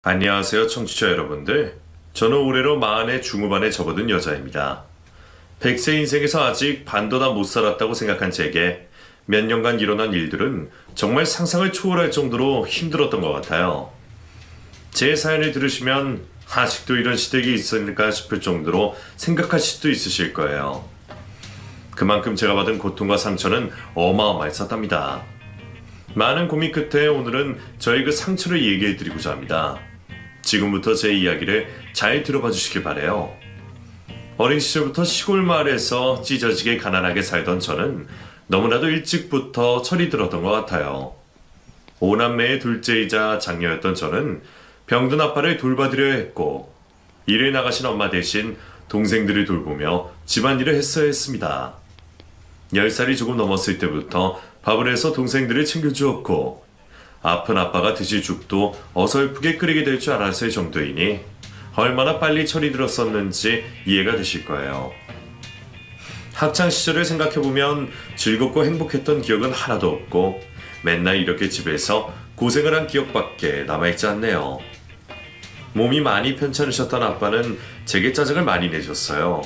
안녕하세요, 청취자 여러분들. 저는 올해로 40의 중후반에 접어든 여자입니다. 100세 인생에서 아직 반도 다 못 살았다고 생각한 제게 몇 년간 일어난 일들은 정말 상상을 초월할 정도로 힘들었던 것 같아요. 제 사연을 들으시면 아직도 이런 시댁이 있을까 싶을 정도로 생각할 수도 있으실 거예요. 그만큼 제가 받은 고통과 상처는 어마어마했었답니다. 많은 고민 끝에 오늘은 저의 그 상처를 얘기해드리고자 합니다. 지금부터 제 이야기를 잘 들어봐 주시길 바래요. 어린 시절부터 시골 마을에서 찢어지게 가난하게 살던 저는 너무나도 일찍부터 철이 들었던 것 같아요. 5남매의 둘째이자 장녀였던 저는 병든 아빠를 돌봐드려야 했고 일에 나가신 엄마 대신 동생들을 돌보며 집안일을 했어야 했습니다. 10살이 조금 넘었을 때부터 밥을 해서 동생들을 챙겨주었고 아픈 아빠가 드실 죽도 어설프게 끓이게 될 줄 알았을 정도이니 얼마나 빨리 철이 들었었는지 이해가 되실 거예요. 학창시절을 생각해보면 즐겁고 행복했던 기억은 하나도 없고 맨날 이렇게 집에서 고생을 한 기억밖에 남아있지 않네요. 몸이 많이 편찮으셨던 아빠는 제게 짜증을 많이 내셨어요.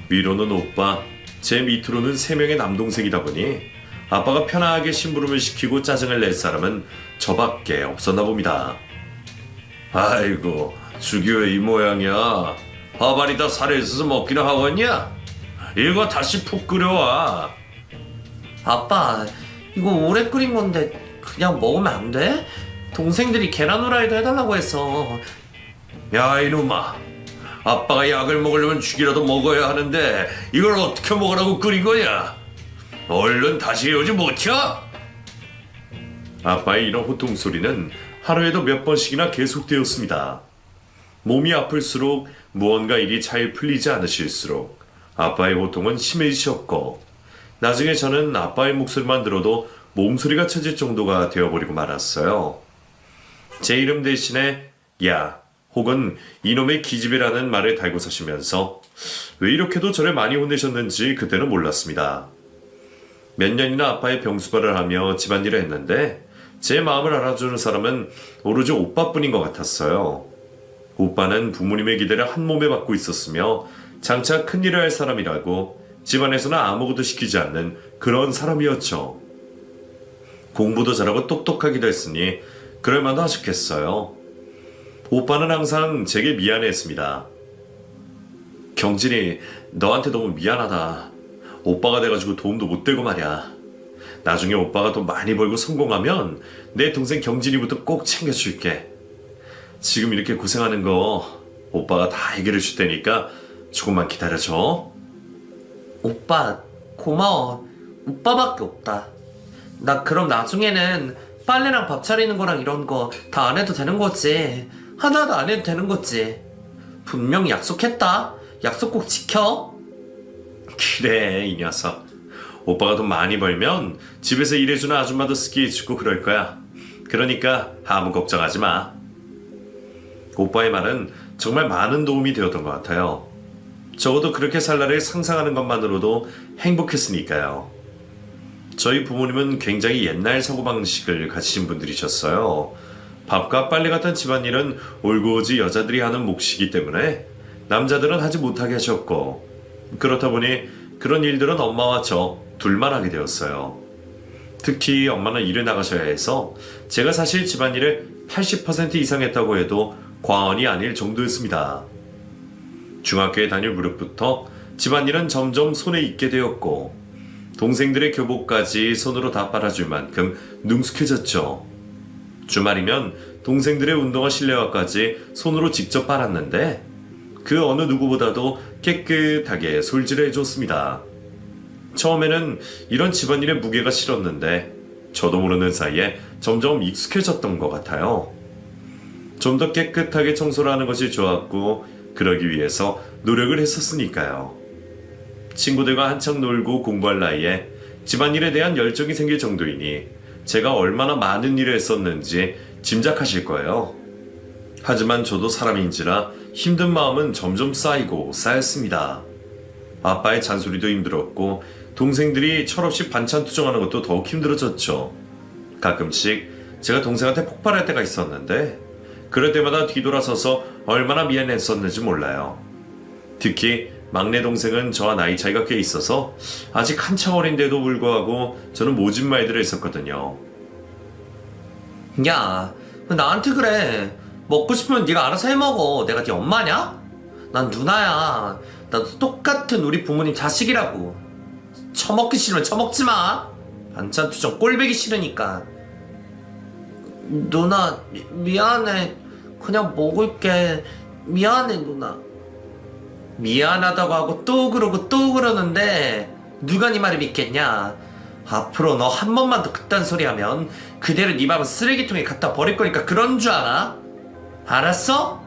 위로는 오빠, 제 밑으로는 3명의 남동생이다 보니 아빠가 편하게 심부름을 시키고 짜증을 낼 사람은 저밖에 없었나 봅니다. 아이고, 죽이 왜 이 모양이야? 밥알이 다 살아있어서 먹기나 하겠냐? 이거 다시 푹 끓여와. 아빠, 이거 오래 끓인 건데 그냥 먹으면 안 돼? 동생들이 계란 후라이도 해달라고 해서. 야, 이놈아. 아빠가 약을 먹으려면 죽이라도 먹어야 하는데 이걸 어떻게 먹으라고 끓인 거냐? 얼른 다시 해오지 못혀? 아빠의 이런 호통소리는 하루에도 몇 번씩이나 계속되었습니다. 몸이 아플수록 무언가 일이 잘 풀리지 않으실수록 아빠의 고통은 심해지셨고 나중에 저는 아빠의 목소리만 들어도 몸소리가 쳐질 정도가 되어버리고 말았어요. 제 이름 대신에 야 혹은 이놈의 기집애라는 말을 달고 사시면서 왜 이렇게도 저를 많이 혼내셨는지 그때는 몰랐습니다. 몇 년이나 아빠의 병수발을 하며 집안일을 했는데 제 마음을 알아주는 사람은 오로지 오빠뿐인 것 같았어요. 오빠는 부모님의 기대를 한 몸에 받고 있었으며 장차 큰일을 할 사람이라고 집안에서는 아무것도 시키지 않는 그런 사람이었죠. 공부도 잘하고 똑똑하기도 했으니 그럴만도 하셨겠어요. 오빠는 항상 제게 미안해했습니다. 경진이 너한테 너무 미안하다. 오빠가 돼가지고 도움도 못 되고 말이야. 나중에 오빠가 돈 많이 벌고 성공하면 내 동생 경진이부터 꼭 챙겨줄게. 지금 이렇게 고생하는 거 오빠가 다 해결해 줄 테니까 조금만 기다려줘. 오빠, 고마워. 오빠밖에 없다. 나 그럼 나중에는 빨래랑 밥 차리는 거랑 이런 거 다 안 해도 되는 거지? 하나도 안 해도 되는 거지? 분명히 약속했다. 약속 꼭 지켜. 그래, 이 녀석. 오빠가 돈 많이 벌면 집에서 일해주는 아줌마도 스키해주고 그럴 거야. 그러니까 아무 걱정하지 마. 오빠의 말은 정말 많은 도움이 되었던 것 같아요. 적어도 그렇게 살 날을 상상하는 것만으로도 행복했으니까요. 저희 부모님은 굉장히 옛날 사고방식을 가지신 분들이셨어요. 밥과 빨래 같은 집안일은 올고오지 여자들이 하는 몫이기 때문에 남자들은 하지 못하게 하셨고 그렇다 보니 그런 일들은 엄마와 저 둘만 하게 되었어요. 특히 엄마는 일을 나가셔야 해서 제가 사실 집안일을 80% 이상 했다고 해도 과언이 아닐 정도였습니다. 중학교에 다닐 무렵부터 집안일은 점점 손에 익게 되었고 동생들의 교복까지 손으로 다 빨아줄 만큼 능숙해졌죠. 주말이면 동생들의 운동화 실내화까지 손으로 직접 빨았는데 그 어느 누구보다도 깨끗하게 솔질을 해줬습니다. 처음에는 이런 집안일의 무게가 싫었는데 저도 모르는 사이에 점점 익숙해졌던 것 같아요. 좀 더 깨끗하게 청소를 하는 것이 좋았고 그러기 위해서 노력을 했었으니까요. 친구들과 한창 놀고 공부할 나이에 집안일에 대한 열정이 생길 정도이니 제가 얼마나 많은 일을 했었는지 짐작하실 거예요. 하지만 저도 사람인지라 힘든 마음은 점점 쌓이고 쌓였습니다. 아빠의 잔소리도 힘들었고 동생들이 철없이 반찬 투정하는 것도 더욱 힘들어졌죠. 가끔씩 제가 동생한테 폭발할 때가 있었는데 그럴 때마다 뒤돌아서서 얼마나 미안했었는지 몰라요. 특히 막내 동생은 저와 나이 차이가 꽤 있어서 아직 한창 어린데도 불구하고 저는 모진 말들을 했었거든요. 야, 왜 나한테 그래? 먹고 싶으면 네가 알아서 해먹어. 내가 네 엄마냐? 난 누나야. 나도 똑같은 우리 부모님 자식이라고. 처먹기 싫으면 처먹지 마. 반찬 투정 꼴보기 싫으니까. 누나, 미안해. 그냥 먹을게. 미안해, 누나. 미안하다고 하고 또 그러고 또 그러는데 누가 네 말을 믿겠냐? 앞으로 너 한 번만 더 그딴 소리 하면 그대로 네 밥은 쓰레기통에 갖다 버릴 거니까 그런 줄 알아? 알았어?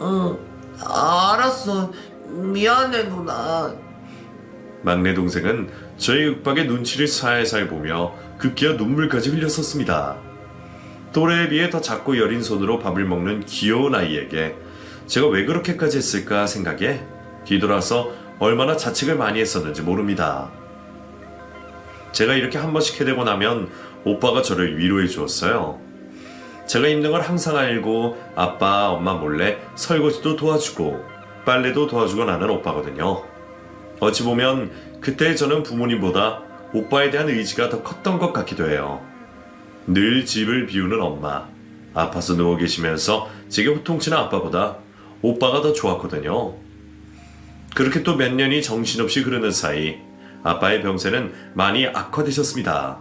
응, 알았어. 미안해, 누나. 막내 동생은 저의 윽박에 눈치를 살살 보며 급기야 눈물까지 흘렸었습니다. 또래에 비해 더 작고 여린 손으로 밥을 먹는 귀여운 아이에게 제가 왜 그렇게까지 했을까 생각에 뒤돌아서 얼마나 자책을 많이 했었는지 모릅니다. 제가 이렇게 한 번씩 해대고 나면 오빠가 저를 위로해 주었어요. 제가 힘든 걸 항상 알고 아빠, 엄마 몰래 설거지도 도와주고 빨래도 도와주고 나는 오빠거든요. 어찌 보면 그때 저는 부모님보다 오빠에 대한 의지가 더 컸던 것 같기도 해요. 늘 집을 비우는 엄마, 아파서 누워 계시면서 제게 호통치는 아빠보다 오빠가 더 좋았거든요. 그렇게 또 몇 년이 정신없이 흐르는 사이 아빠의 병세는 많이 악화되셨습니다.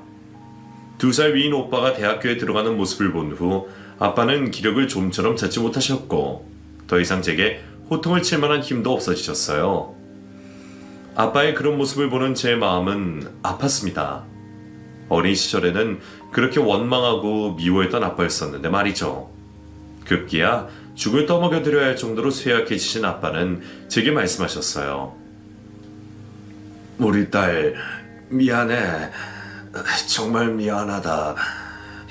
2살 위인 오빠가 대학교에 들어가는 모습을 본 후 아빠는 기력을 좀처럼 찾지 못하셨고 더 이상 제게 호통을 칠 만한 힘도 없어지셨어요. 아빠의 그런 모습을 보는 제 마음은 아팠습니다. 어린 시절에는 그렇게 원망하고 미워했던 아빠였었는데 말이죠. 급기야 죽을 떠먹여드려야 할 정도로 쇠약해지신 아빠는 제게 말씀하셨어요. 우리 딸 미안해. 정말 미안하다.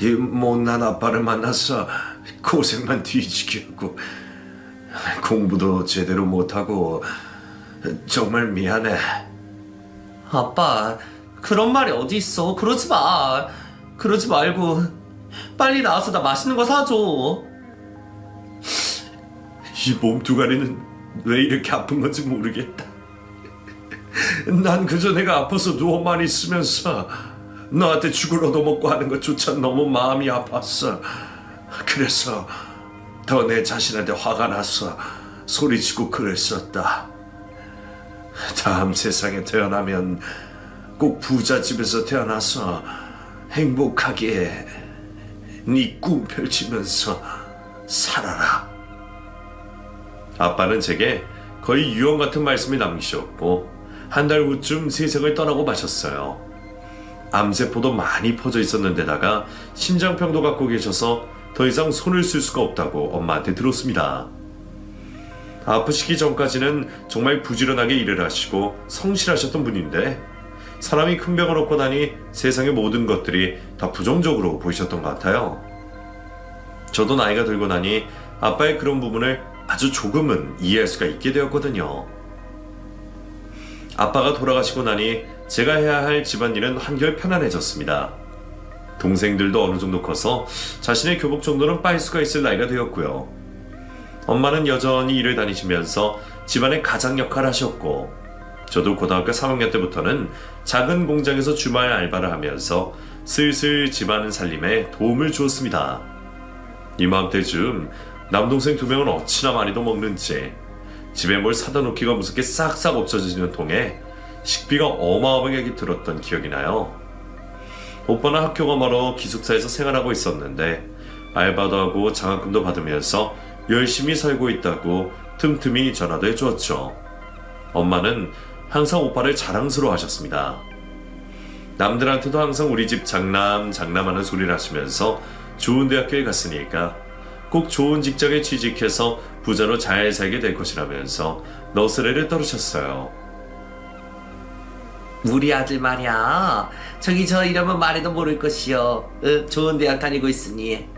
이 못난 아빠를 만나서 고생만 뒤지게 하고 공부도 제대로 못하고 정말 미안해. 아빠, 그런 말이 어디 있어? 그러지 마. 그러지 말고 빨리 나와서 나 맛있는 거 사줘. 이 몸두가리는 왜 이렇게 아픈 건지 모르겠다. 난 그저 내가 아파서 누워만 있으면서 너한테 죽을 얻어먹고 하는 것조차 너무 마음이 아팠어. 그래서 더 내 자신한테 화가 나서 소리치고 그랬었다. 다음 세상에 태어나면 꼭 부잣집에서 태어나서 행복하게 네 꿈 펼치면서 살아라. 아빠는 제게 거의 유언 같은 말씀을 남기셨고 한 달 후쯤 세상을 떠나고 마셨어요. 암세포도 많이 퍼져 있었는데다가 심장병도 갖고 계셔서 더 이상 손을 쓸 수가 없다고 엄마한테 들었습니다. 아프시기 전까지는 정말 부지런하게 일을 하시고 성실하셨던 분인데 사람이 큰 병을 얻고 나니 세상의 모든 것들이 다 부정적으로 보이셨던 것 같아요. 저도 나이가 들고 나니 아빠의 그런 부분을 아주 조금은 이해할 수가 있게 되었거든요. 아빠가 돌아가시고 나니 제가 해야 할 집안일은 한결 편안해졌습니다. 동생들도 어느 정도 커서 자신의 교복 정도는 빨 수가 있을 나이가 되었고요. 엄마는 여전히 일을 다니시면서 집안의 가장 역할을 하셨고 저도 고등학교 3학년 때부터는 작은 공장에서 주말 알바를 하면서 슬슬 집안 살림에 도움을 주었습니다. 이맘때쯤 남동생 2명은 어찌나 많이도 먹는지 집에 뭘 사다 놓기가 무섭게 싹싹 없어지는 통에 식비가 어마어마하게 들었던 기억이 나요. 오빠는 학교가 멀어 기숙사에서 생활하고 있었는데 알바도 하고 장학금도 받으면서 열심히 살고 있다고 틈틈이 전화도 해주었죠. 엄마는 항상 오빠를 자랑스러워 하셨습니다. 남들한테도 항상 우리 집 장남하는 소리를 하시면서 좋은 대학교에 갔으니까 꼭 좋은 직장에 취직해서 부자로 잘 살게 될 것이라면서 너스레를 떨으셨어요. 우리 아들 말이야. 저기 저 이러면 말해도 모를 것이요. 좋은 대학 다니고 있으니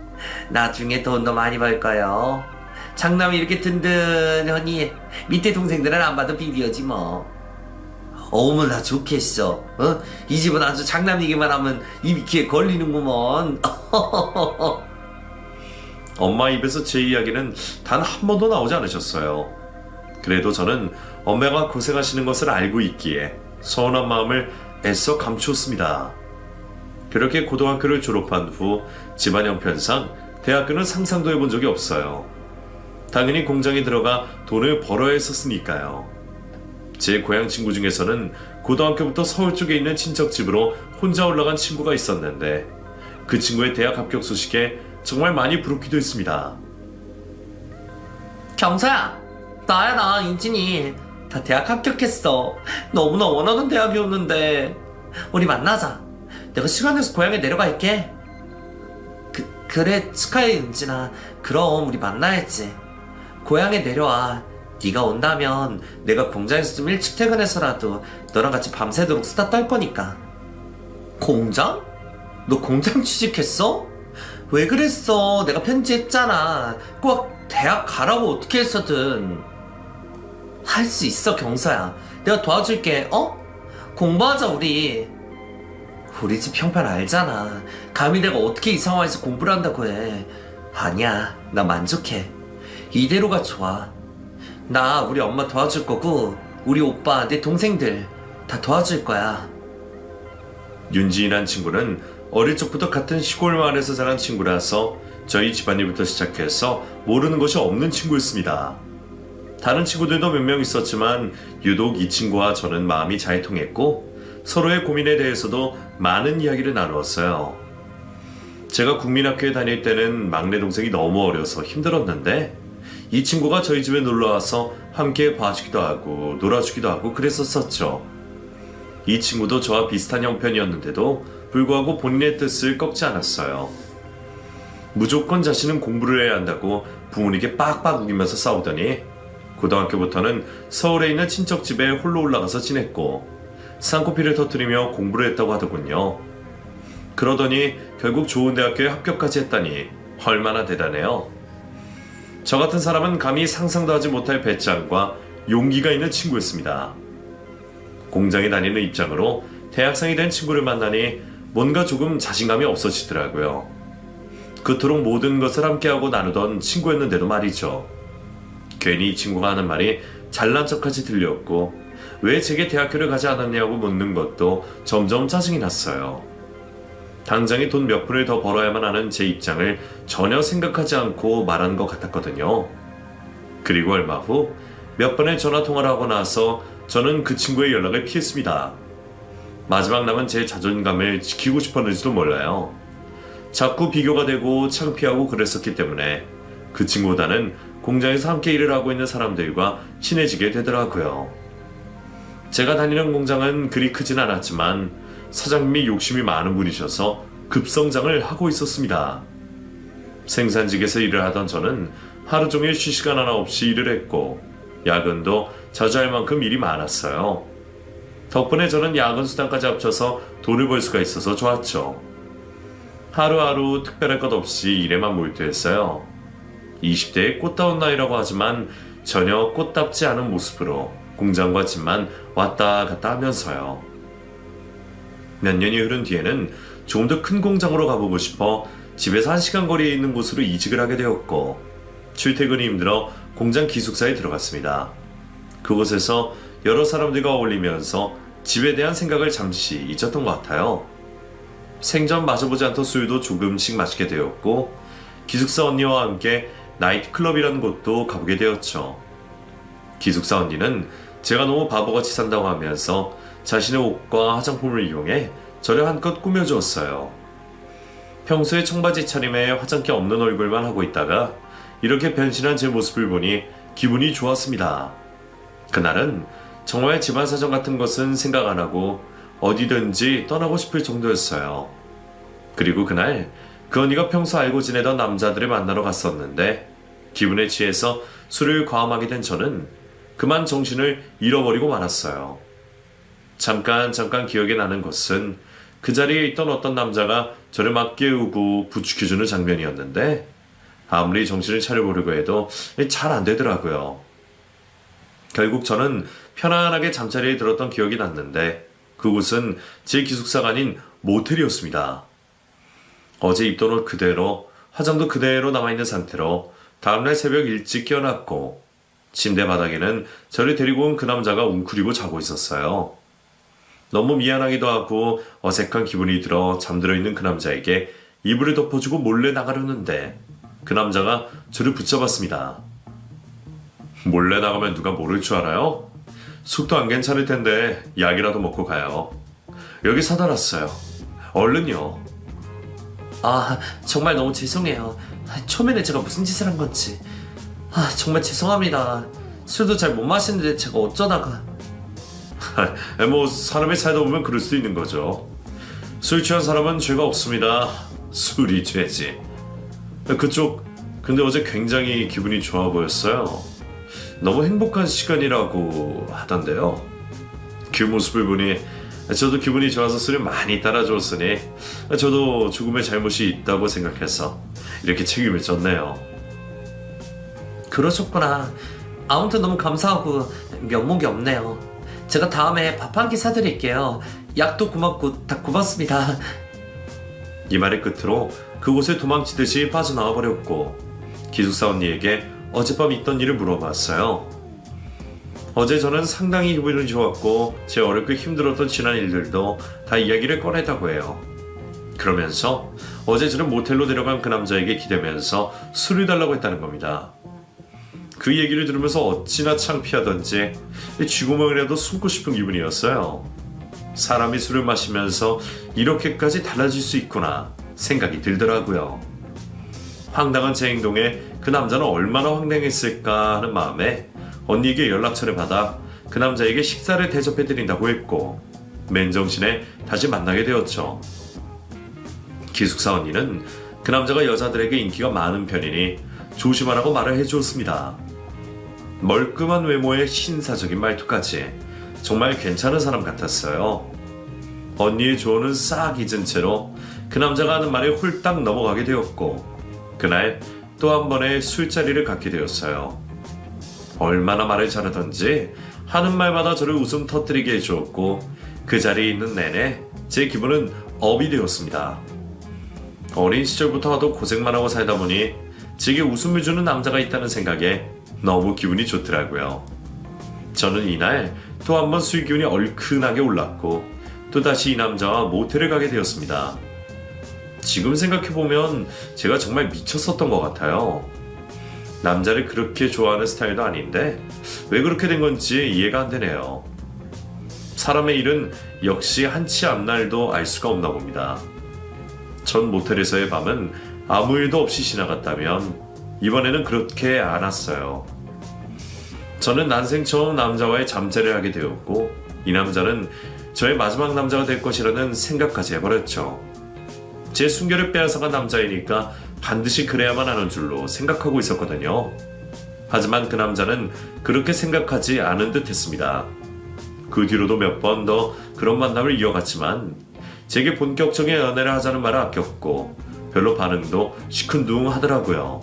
나중에 돈도 많이 벌 거요. 장남이 이렇게 든든하니 밑에 동생들은 안 봐도 비디오지 뭐. 어머나 좋겠어. 이 집은 아주 장남 얘기만 하면 입이 귀에 걸리는구먼. 엄마 입에서 제 이야기는 단 한 번도 나오지 않으셨어요. 그래도 저는 엄마가 고생하시는 것을 알고 있기에 서운한 마음을 애써 감추었습니다. 그렇게 고등학교를 졸업한 후 집안 형편상 대학교는 상상도 해본 적이 없어요. 당연히 공장에 들어가 돈을 벌어야 했었으니까요. 제 고향 친구 중에서는 고등학교부터 서울 쪽에 있는 친척 집으로 혼자 올라간 친구가 있었는데 그 친구의 대학 합격 소식에 정말 많이 부럽기도 했습니다. 경서야, 나야 나 인진이 다 대학 합격했어. 너무나 원하던 대학이었는데 우리 만나자. 내가 시간 내서 고향에 내려갈게. 그래 축하해 은진아. 그럼 우리 만나야지. 고향에 내려와. 네가 온다면 내가 공장에서 좀 일찍 퇴근해서라도 너랑 같이 밤새도록 수다 떨 거니까. 공장? 너 공장 취직했어? 왜 그랬어? 내가 편지했잖아. 꼭 대학 가라고 어떻게 했어든. 할 수 있어 경서야. 내가 도와줄게. 공부하자 우리. 우리 집 형편 알잖아. 감히 내가 어떻게 이 상황에서 공부를 한다고 해. 아니야, 나 만족해. 이대로가 좋아. 나 우리 엄마 도와줄 거고 우리 오빠, 내 동생들 다 도와줄 거야. 윤지인한 친구는 어릴 적부터 같은 시골 마을에서 자란 친구라서 저희 집안일부터 시작해서 모르는 것이 없는 친구였습니다. 다른 친구들도 몇 명 있었지만 유독 이 친구와 저는 마음이 잘 통했고 서로의 고민에 대해서도 많은 이야기를 나누었어요. 제가 국민학교에 다닐 때는 막내 동생이 너무 어려서 힘들었는데 이 친구가 저희 집에 놀러와서 함께 봐주기도 하고 놀아주기도 하고 그랬었죠. 이 친구도 저와 비슷한 형편이었는데도 불구하고 본인의 뜻을 꺾지 않았어요. 무조건 자신은 공부를 해야 한다고 부모님께 빡빡 우기면서 싸우더니 고등학교부터는 서울에 있는 친척집에 홀로 올라가서 지냈고 쌍코피를 터뜨리며 공부를 했다고 하더군요. 그러더니 결국 좋은 대학교에 합격까지 했다니 얼마나 대단해요. 저 같은 사람은 감히 상상도 하지 못할 배짱과 용기가 있는 친구였습니다. 공장에 다니는 입장으로 대학생이 된 친구를 만나니 뭔가 조금 자신감이 없어지더라고요. 그토록 모든 것을 함께하고 나누던 친구였는데도 말이죠. 괜히 이 친구가 하는 말이 잘난 척같이 들렸고 왜 제게 대학교를 가지 않았냐고 묻는 것도 점점 짜증이 났어요. 당장에 돈 몇 푼을 더 벌어야만 하는 제 입장을 전혀 생각하지 않고 말한 것 같았거든요. 그리고 얼마 후 몇 번의 전화통화를 하고 나서 저는 그 친구의 연락을 피했습니다. 마지막 남은 제 자존감을 지키고 싶었는지도 몰라요. 자꾸 비교가 되고 창피하고 그랬었기 때문에 그 친구보다는 공장에서 함께 일을 하고 있는 사람들과 친해지게 되더라고요. 제가 다니는 공장은 그리 크진 않았지만 사장님이 욕심이 많은 분이셔서 급성장을 하고 있었습니다. 생산직에서 일을 하던 저는 하루 종일 쉬 시간 하나 없이 일을 했고 야근도 자주 할 만큼 일이 많았어요. 덕분에 저는 야근 수당까지 합쳐서 돈을 벌 수가 있어서 좋았죠. 하루하루 특별할 것 없이 일에만 몰두했어요. 20대의 꽃다운 나이라고 하지만 전혀 꽃답지 않은 모습으로 공장과 집만 왔다 갔다 하면서요. 몇 년이 흐른 뒤에는 조금 더 큰 공장으로 가보고 싶어 집에서 1시간 거리에 있는 곳으로 이직을 하게 되었고 출퇴근이 힘들어 공장 기숙사에 들어갔습니다. 그곳에서 여러 사람들과 어울리면서 집에 대한 생각을 잠시 잊었던 것 같아요. 생전 마셔보지 않던 술도 조금씩 마시게 되었고 기숙사 언니와 함께 나이트클럽이라는 곳도 가보게 되었죠. 기숙사 언니는 제가 너무 바보같이 산다고 하면서 자신의 옷과 화장품을 이용해 저를 한껏 꾸며주었어요. 평소에 청바지 차림에 화장기 없는 얼굴만 하고 있다가 이렇게 변신한 제 모습을 보니 기분이 좋았습니다. 그날은 정말 집안 사정 같은 것은 생각 안 하고 어디든지 떠나고 싶을 정도였어요. 그리고 그날 그 언니가 평소 알고 지내던 남자들을 만나러 갔었는데 기분에 취해서 술을 과음하게 된 저는 그만 정신을 잃어버리고 말았어요. 잠깐 기억에 나는 것은 그 자리에 있던 어떤 남자가 저를 막 깨우고 부축해주는 장면이었는데 아무리 정신을 차려보려고 해도 잘 안 되더라고요. 결국 저는 편안하게 잠자리에 들었던 기억이 났는데 그곳은 제 기숙사가 아닌 모텔이었습니다. 어제 입던 옷 그대로 화장도 그대로 남아있는 상태로 다음날 새벽 일찍 깨어났고 침대 바닥에는 저를 데리고 온 그 남자가 웅크리고 자고 있었어요. 너무 미안하기도 하고 어색한 기분이 들어 잠들어 있는 그 남자에게 이불을 덮어주고 몰래 나가려는데 그 남자가 저를 붙잡았습니다. 몰래 나가면 누가 모를 줄 알아요? 속도 안 괜찮을 텐데 약이라도 먹고 가요. 여기 사다 놨어요. 얼른요. 아, 정말 너무 죄송해요. 초면에 제가 무슨 짓을 한 건지. 아, 정말 죄송합니다. 술도 잘 못 마시는데 제가 어쩌다가. 뭐 사람의 살다 보면 그럴 수도 있는 거죠. 술 취한 사람은 죄가 없습니다. 술이 죄지. 그쪽 근데 어제 굉장히 기분이 좋아 보였어요. 너무 행복한 시간이라고 하던데요. 그 모습을 보니 저도 기분이 좋아서 술을 많이 따라줬으니 저도 조금의 잘못이 있다고 생각해서 이렇게 책임을 졌네요. 그러셨구나. 아무튼 너무 감사하고 면목이 없네요. 제가 다음에 밥 한 끼 사드릴게요. 약도 고맙고 다 고맙습니다. 이 말의 끝으로 그곳에 도망치듯이 빠져나와 버렸고 기숙사 언니에게 어젯밤 있던 일을 물어봤어요. 어제 저는 상당히 기분이 좋았고 제 어렵고 힘들었던 지난 일들도 다 이야기를 꺼내다고 해요. 그러면서 어제 저는 모텔로 데려간 그 남자에게 기대면서 술을 달라고 했다는 겁니다. 그 얘기를 들으면서 어찌나 창피하던지 쥐구멍이라도 숨고 싶은 기분이었어요. 사람이 술을 마시면서 이렇게까지 달라질 수 있구나 생각이 들더라고요. 황당한 제 행동에 그 남자는 얼마나 황당했을까 하는 마음에 언니에게 연락처를 받아 그 남자에게 식사를 대접해드린다고 했고 맨정신에 다시 만나게 되었죠. 기숙사 언니는 그 남자가 여자들에게 인기가 많은 편이니 조심하라고 말을 해주었습니다. 멀끔한 외모에 신사적인 말투까지 정말 괜찮은 사람 같았어요. 언니의 조언은 싹 잊은 채로 그 남자가 하는 말에 홀딱 넘어가게 되었고 그날 또 한 번의 술자리를 갖게 되었어요. 얼마나 말을 잘하던지 하는 말마다 저를 웃음 터뜨리게 해주었고 그 자리에 있는 내내 제 기분은 업이 되었습니다. 어린 시절부터 하도 고생만 하고 살다 보니 제게 웃음을 주는 남자가 있다는 생각에 너무 기분이 좋더라고요. 저는 이날 또 한 번 술 기운이 얼큰하게 올랐고 또다시 이 남자와 모텔을 가게 되었습니다. 지금 생각해보면 제가 정말 미쳤었던 것 같아요. 남자를 그렇게 좋아하는 스타일도 아닌데 왜 그렇게 된 건지 이해가 안 되네요. 사람의 일은 역시 한치 앞날도 알 수가 없나 봅니다. 전 모텔에서의 밤은 아무 일도 없이 지나갔다면 이번에는 그렇게 안 왔어요. 저는 난생 처음 남자와의 잠자리를 하게 되었고 이 남자는 저의 마지막 남자가 될 것이라는 생각까지 해버렸죠. 제 순결을 빼앗아간 남자이니까 반드시 그래야만 하는 줄로 생각하고 있었거든요. 하지만 그 남자는 그렇게 생각하지 않은 듯 했습니다. 그 뒤로도 몇 번 더 그런 만남을 이어갔지만 제게 본격적인 연애를 하자는 말을 아꼈고 별로 반응도 시큰둥하더라고요.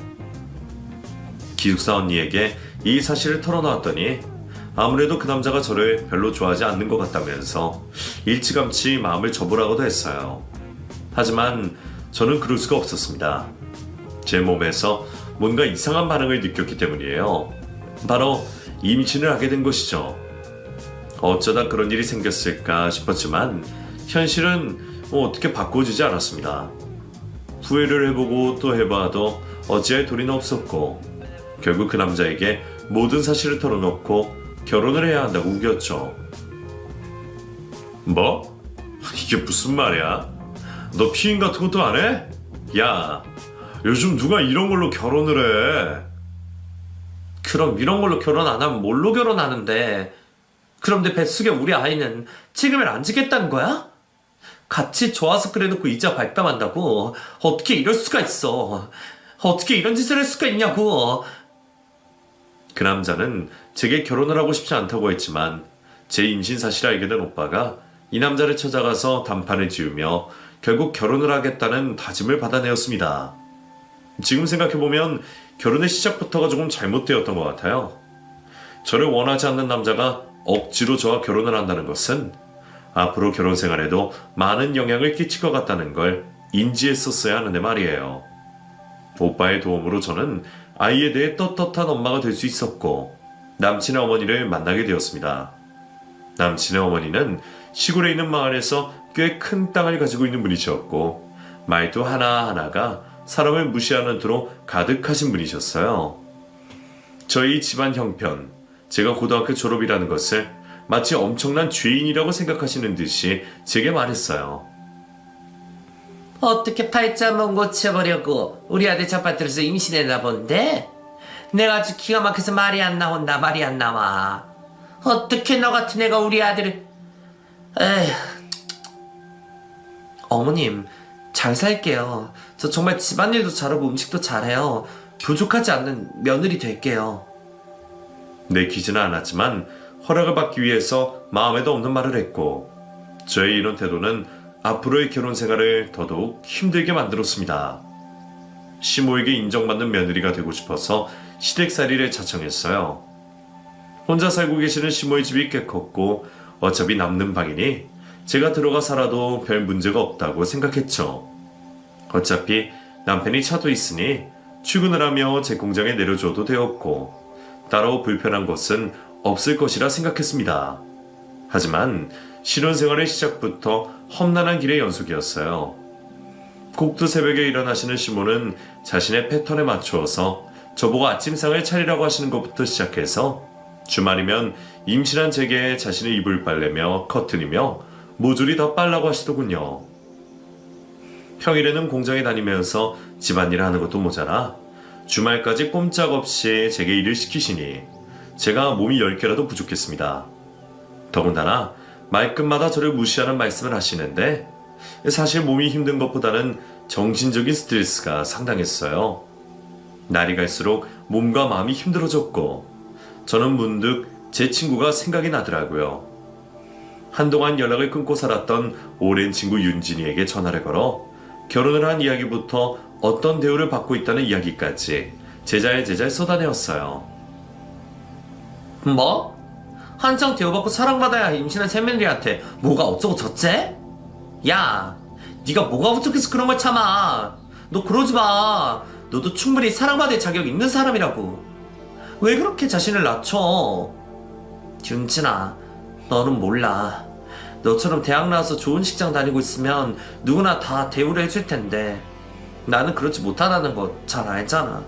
기숙사 언니에게 이 사실을 털어놓았더니 아무래도 그 남자가 저를 별로 좋아하지 않는 것 같다면서 일찌감치 마음을 접으라고도 했어요. 하지만 저는 그럴 수가 없었습니다. 제 몸에서 뭔가 이상한 반응을 느꼈기 때문이에요. 바로 임신을 하게 된 것이죠. 어쩌다 그런 일이 생겼을까 싶었지만 현실은 어떻게 바꿔주지 않았습니다. 후회를 해보고 또 해봐도 어찌할 도리는 없었고 결국 그 남자에게 모든 사실을 털어놓고 결혼을 해야 한다고 우겼죠. 뭐? 이게 무슨 말이야? 너 피임 같은 것도 안 해? 야, 요즘 누가 이런 걸로 결혼을 해? 그럼 이런 걸로 결혼 안 하면 뭘로 결혼하는데? 그럼 내 뱃속에 우리 아이는 책임을 안 지겠다는 거야? 같이 좋아서 그래놓고 이자 발뺌한다고? 어떻게 이럴 수가 있어? 어떻게 이런 짓을 할 수가 있냐고? 그 남자는 제게 결혼을 하고 싶지 않다고 했지만 제 임신 사실을 알게 된 오빠가 이 남자를 찾아가서 단판을 지으며 결국 결혼을 하겠다는 다짐을 받아내었습니다. 지금 생각해보면 결혼의 시작부터가 조금 잘못되었던 것 같아요. 저를 원하지 않는 남자가 억지로 저와 결혼을 한다는 것은 앞으로 결혼 생활에도 많은 영향을 끼칠 것 같다는 걸 인지했었어야 하는데 말이에요. 오빠의 도움으로 저는 아이에 대해 떳떳한 엄마가 될 수 있었고 남친의 어머니를 만나게 되었습니다. 남친의 어머니는 시골에 있는 마을에서 꽤 큰 땅을 가지고 있는 분이셨고 말도 하나하나가 사람을 무시하는 투로 가득하신 분이셨어요. 저희 집안 형편, 제가 고등학교 졸업이라는 것을 마치 엄청난 죄인이라고 생각하시는 듯이 제게 말했어요. 어떻게 팔자만 고쳐보려고 우리 아들 잡아들여서 임신했나 본데? 내가 아주 기가 막혀서 말이 안 나와. 어떻게 너 같은 애가 우리 아들을... 에휴... 어머님, 잘 살게요. 저 정말 집안일도 잘하고 음식도 잘해요. 부족하지 않는 며느리 될게요. 내키지는 않았지만 허락을 받기 위해서 마음에도 없는 말을 했고 저의 이런 태도는 앞으로의 결혼 생활을 더더욱 힘들게 만들었습니다. 시모에게 인정받는 며느리가 되고 싶어서 시댁살이를 자청했어요. 혼자 살고 계시는 시모의 집이 꽤 컸고 어차피 남는 방이니 제가 들어가 살아도 별 문제가 없다고 생각했죠. 어차피 남편이 차도 있으니 출근을 하며 제 공장에 내려줘도 되었고 따로 불편한 것은 없을 것이라 생각했습니다. 하지만 신혼생활의 시작부터 험난한 길의 연속이었어요. 곡두 새벽에 일어나시는 시모는 자신의 패턴에 맞추어서 저보고 아침상을 차리라고 하시는 것부터 시작해서 주말이면 임신한 제게 자신의 이불 빨래며 커튼이며 모조리 다 빨라고 하시더군요. 평일에는 공장에 다니면서 집안일을 하는 것도 모자라 주말까지 꼼짝없이 제게 일을 시키시니 제가 몸이 10개라도 부족했습니다. 더군다나 말끝마다 저를 무시하는 말씀을 하시는데 사실 몸이 힘든 것보다는 정신적인 스트레스가 상당했어요. 날이 갈수록 몸과 마음이 힘들어졌고 저는 문득 제 친구가 생각이 나더라고요. 한동안 연락을 끊고 살았던 오랜 친구 윤진이에게 전화를 걸어 결혼을 한 이야기부터 어떤 대우를 받고 있다는 이야기까지 제자에 쏟아내었어요. 뭐? 한창 대우받고 사랑받아야 임신한 새며느리한테 뭐가 어쩌고 저째? 야, 네가 뭐가 부족해서 그런 걸 참아. 너 그러지 마. 너도 충분히 사랑받을 자격 있는 사람이라고. 왜 그렇게 자신을 낮춰? 윤진아, 너는 몰라. 너처럼 대학 나와서 좋은 직장 다니고 있으면 누구나 다 대우를 해줄 텐데 나는 그렇지 못하다는 거 잘 알잖아.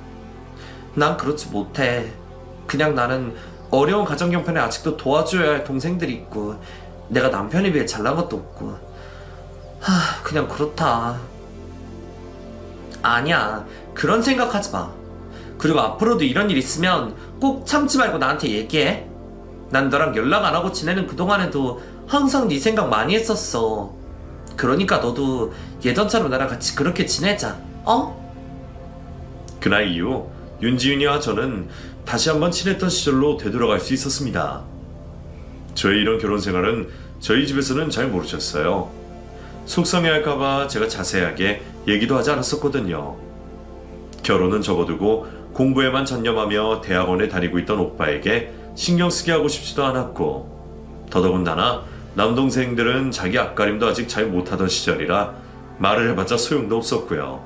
난 그렇지 못해. 그냥 나는 어려운 가정 형편에 아직도 도와줘야 할 동생들이 있고 내가 남편에 비해 잘난 것도 없고 그냥 그렇다. 아니야, 그런 생각하지 마. 그리고 앞으로도 이런 일 있으면 꼭 참지 말고 나한테 얘기해. 난 너랑 연락 안 하고 지내는 그동안에도 항상 네 생각 많이 했었어. 그러니까 너도 예전처럼 나랑 같이 그렇게 지내자. 어? 그날 이후 윤지윤이와 저는 다시 한번 친했던 시절로 되돌아갈 수 있었습니다. 저의 이런 결혼 생활은 저희 집에서는 잘 모르셨어요. 속상해할까봐 제가 자세하게 얘기도 하지 않았었거든요. 결혼은 접어두고 공부에만 전념하며 대학원에 다니고 있던 오빠에게 신경 쓰게 하고 싶지도 않았고 더더군다나 남동생들은 자기 앞가림도 아직 잘 못하던 시절이라 말을 해봤자 소용도 없었고요.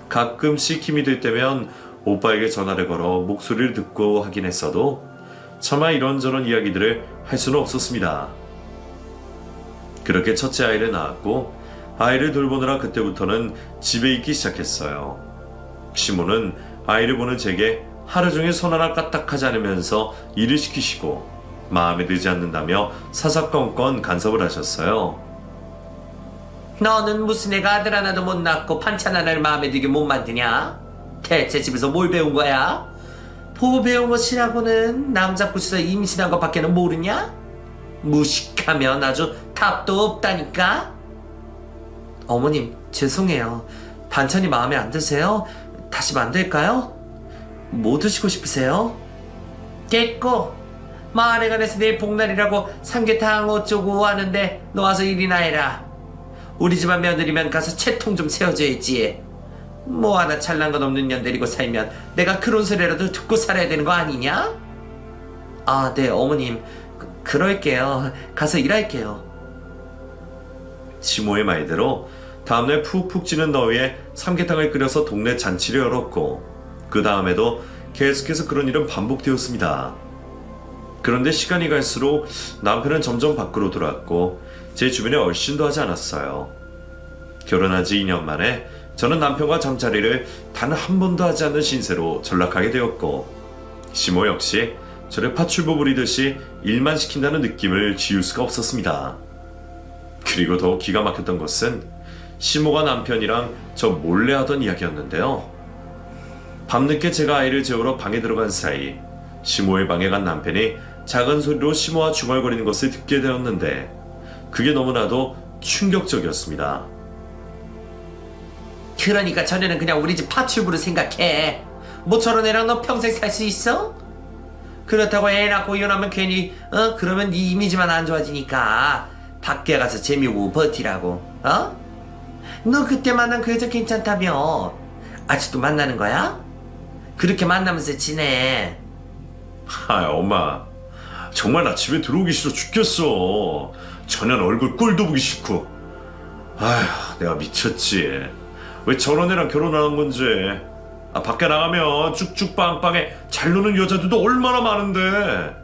가끔씩 힘이 들 때면 오빠에게 전화를 걸어 목소리를 듣고 하긴 했어도 차마 이런저런 이야기들을 할 수는 없었습니다. 그렇게 첫째 아이를 낳았고 아이를 돌보느라 그때부터는 집에 있기 시작했어요. 시모는 아이를 보는 제게 하루 종일 손 하나 까딱하지 않으면서 일을 시키시고 마음에 들지 않는다며 사사건건 간섭을 하셨어요. 너는 무슨 애가 아들 하나도 못 낳고 반찬 하나를 마음에 들게 못 만드냐? 대체 집에서 뭘 배운 거야? 보고 배운 것이라고는 남자꾸시서 임신한 것밖에는 모르냐? 무식하면 아주 답도 없다니까? 어머님, 죄송해요. 반찬이 마음에 안 드세요? 다시 만들까요? 뭐 드시고 싶으세요? 됐고, 마을에 관해서 내일 복날이라고 삼계탕 어쩌고 하는데 너 와서 일이나 해라. 우리 집안 며느리면 가서 채통 좀 세워줘야지. 뭐 하나 잘난 것 없는 년 데리고 살면 내가 그런 소리라도 듣고 살아야 되는 거 아니냐? 아, 네, 어머님. 그럴게요. 가서 일할게요. 시모의 말대로 다음날 푹푹 찌는 더위에 삼계탕을 끓여서 동네 잔치를 열었고 그 다음에도 계속해서 그런 일은 반복되었습니다. 그런데 시간이 갈수록 남편은 점점 밖으로 돌아왔고 제 주변에 얼씬도 하지 않았어요. 결혼한 지 2년 만에 저는 남편과 잠자리를 단 한 번도 하지 않는 신세로 전락하게 되었고 시모 역시 저를 파출부 부리듯이 일만 시킨다는 느낌을 지울 수가 없었습니다. 그리고 더 기가 막혔던 것은 시모가 남편이랑 저 몰래 하던 이야기였는데요. 밤늦게 제가 아이를 재우러 방에 들어간 사이 시모의 방에 간 남편이 작은 소리로 시모와 중얼거리는 것을 듣게 되었는데 그게 너무나도 충격적이었습니다. 그러니까 전에는 그냥 우리 집 파출부를 생각해. 뭐 저런 애랑 너 평생 살 수 있어? 그렇다고 애 낳고 이혼하면 괜히 그러면 네 이미지만 안 좋아지니까 밖에 가서 재미보고 버티라고. 너 그때 만난 그 여자 괜찮다며. 아직도 만나는 거야? 그렇게 만나면서 지내. 엄마 정말 나 집에 들어오기 싫어 죽겠어. 전혀 얼굴 꼴도 보기 싫고. 내가 미쳤지. 왜 저런 애랑 결혼한 건지. 밖에 나가면 쭉쭉 빵빵해 잘 노는 여자들도 얼마나 많은데